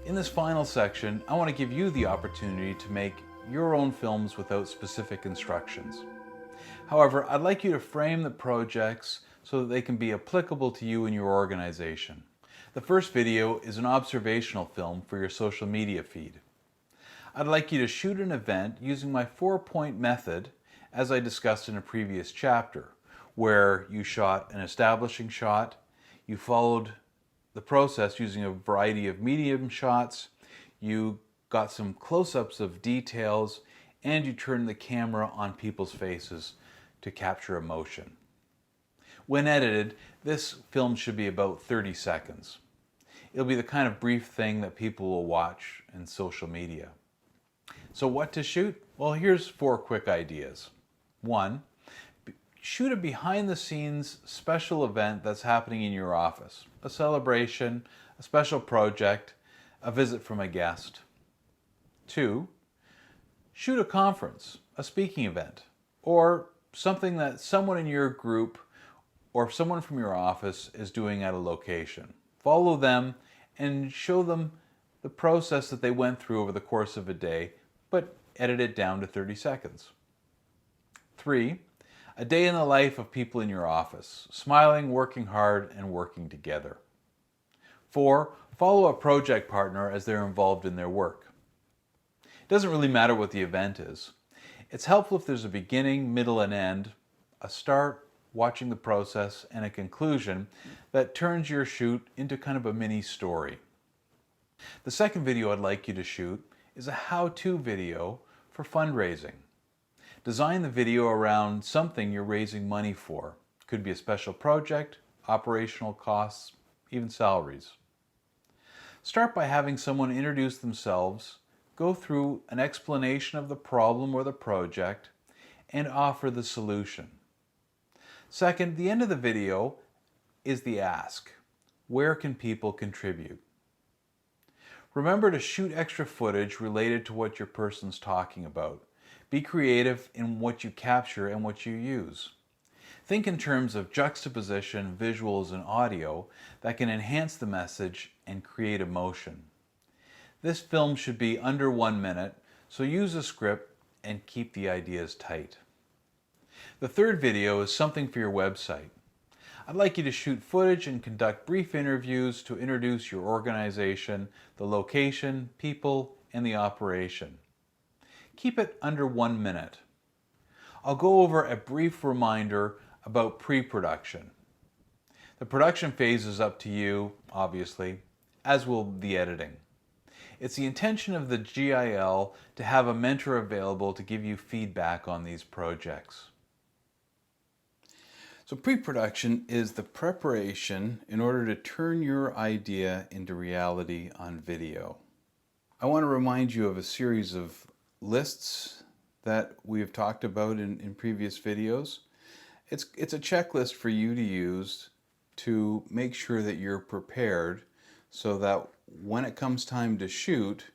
In this final section, I want to give you the opportunity to make your own films without specific instructions. However, I'd like you to frame the projects so that they can be applicable to you and your organization. The first video is an observational film for your social media feed. I'd like you to shoot an event using my 4-point method, as I discussed in a previous chapter, where you shot an establishing shot, you followed the process using a variety of medium shots, you got some close-ups of details, and you turned the camera on people's faces to capture emotion. When edited, this film should be about 30 seconds. It'll be the kind of brief thing that people will watch in social media. So what to shoot? Well, here's 4 quick ideas. 1, shoot a behind-the-scenes special event that's happening in your office. A celebration, a special project, a visit from a guest. 2, shoot a conference, a speaking event, or something that someone in your group or someone from your office is doing at a location. Follow them and show them the process that they went through over the course of a day, but edit it down to 30 seconds. 3, a day in the life of people in your office, smiling, working hard, and working together. 4, follow a project partner as they're involved in their work. It doesn't really matter what the event is. It's helpful if there's a beginning, middle, and end, a start, watching the process, and a conclusion that turns your shoot into kind of a mini story. The second video I'd like you to shoot is a how-to video for fundraising. Design the video around something you're raising money for. It could be a special project, operational costs, even salaries. Start by having someone introduce themselves, go through an explanation of the problem or the project, and offer the solution. Second, the end of the video is the ask. Where can people contribute? Remember to shoot extra footage related to what your person's talking about. Be creative in what you capture and what you use. Think in terms of juxtaposition, visuals, and audio that can enhance the message and create emotion. This film should be under 1 minute, so use a script and keep the ideas tight. The third video is something for your website. I'd like you to shoot footage and conduct brief interviews to introduce your organization, the location, people, and the operation. Keep it under 1 minute. I'll go over a brief reminder about pre-production. The production phase is up to you, obviously, as will the editing. It's the intention of the GIL to have a mentor available to give you feedback on these projects. So pre-production is the preparation in order to turn your idea into reality on video. I want to remind you of a series of lists that we have talked about in previous videos. It's a checklist for you to use to make sure that you're prepared so that when it comes time to shoot,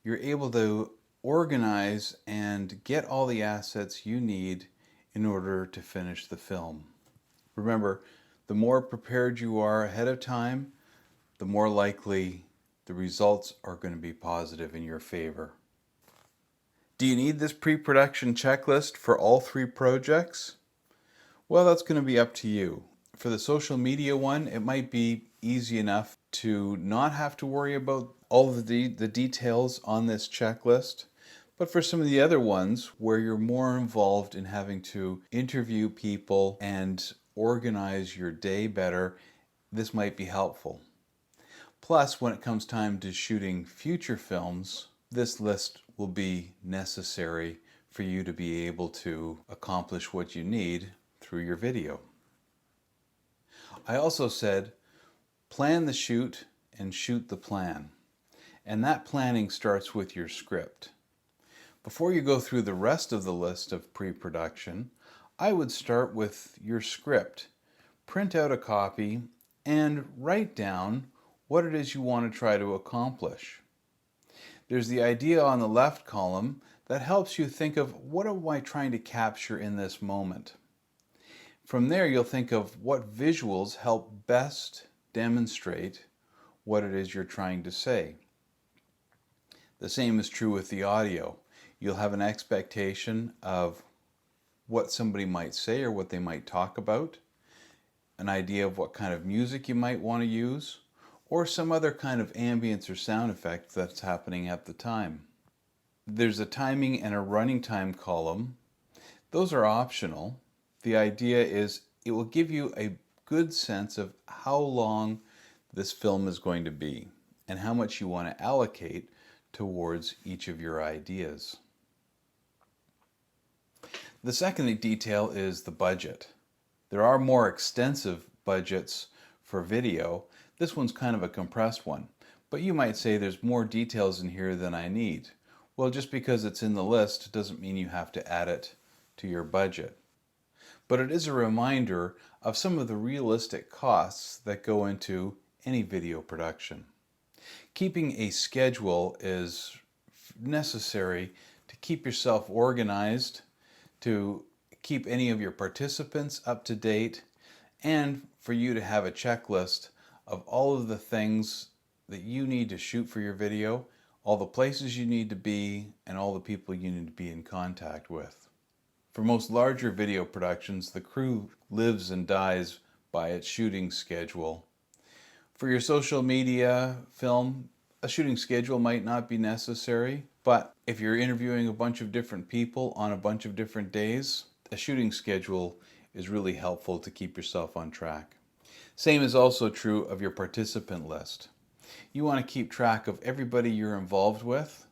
you're able to organize and get all the assets you need in order to finish the film. Remember, the more prepared you are ahead of time, the more likely the results are going to be positive in your favor. Do you need this pre-production checklist for all 3 projects? Well, that's going to be up to you. For the social media one, it might be easy enough to not have to worry about all of the details on this checklist. But for some of the other ones where you're more involved in having to interview people and organize your day better, this might be helpful. Plus, when it comes time to shooting future films, this list will be necessary for you to be able to accomplish what you need through your video. I also said, plan the shoot and shoot the plan. And that planning starts with your script. Before you go through the rest of the list of pre-production, I would start with your script. Print out a copy and write down what it is you want to try to accomplish. There's the idea on the left column that helps you think of what am I trying to capture in this moment. From there, you'll think of what visuals help best demonstrate what it is you're trying to say. The same is true with the audio. You'll have an expectation of what somebody might say or what they might talk about, an idea of what kind of music you might want to use, or some other kind of ambience or sound effect that's happening at the time. There's a timing and a running time column. Those are optional. The idea is it will give you a good sense of how long this film is going to be and how much you want to allocate towards each of your ideas. The second detail is the budget. There are more extensive budgets for video. This one's kind of a compressed one, but you might say there's more details in here than I need. Well, just because it's in the list doesn't mean you have to add it to your budget. But it is a reminder of some of the realistic costs that go into any video production. Keeping a schedule is necessary to keep yourself organized, to keep any of your participants up to date, and for you to have a checklist of all of the things that you need to shoot for your video, all the places you need to be, and all the people you need to be in contact with. For most larger video productions, the crew lives and dies by its shooting schedule. For your social media film, a shooting schedule might not be necessary, but if you're interviewing a bunch of different people on a bunch of different days, a shooting schedule is really helpful to keep yourself on track. Same is also true of your participant list. You want to keep track of everybody you're involved with,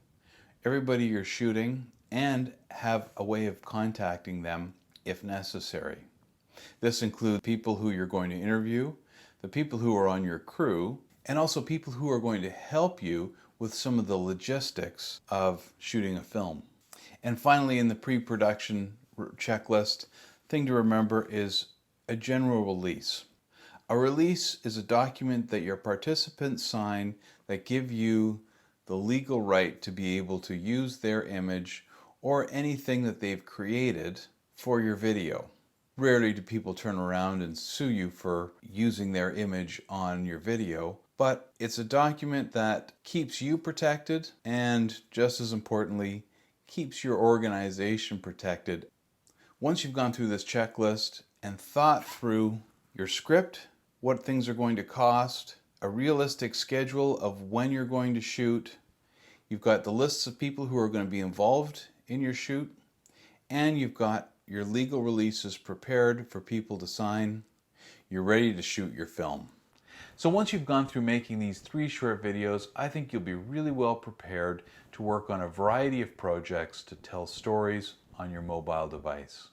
everybody you're shooting, and have a way of contacting them if necessary. This includes people who you're going to interview, the people who are on your crew, and also people who are going to help you with some of the logistics of shooting a film. And finally, in the pre-production checklist, thing to remember is a general release. A release is a document that your participants sign that give you the legal right to be able to use their image or anything that they've created for your video. Rarely do people turn around and sue you for using their image on your video, but it's a document that keeps you protected and, just as importantly, keeps your organization protected. Once you've gone through this checklist and thought through your script, what things are going to cost, a realistic schedule of when you're going to shoot, you've got the lists of people who are going to be involved in your shoot, and you've got your legal releases prepared for people to sign, you're ready to shoot your film. So once you've gone through making these 3 short videos, I think you'll be really well prepared to work on a variety of projects to tell stories on your mobile device.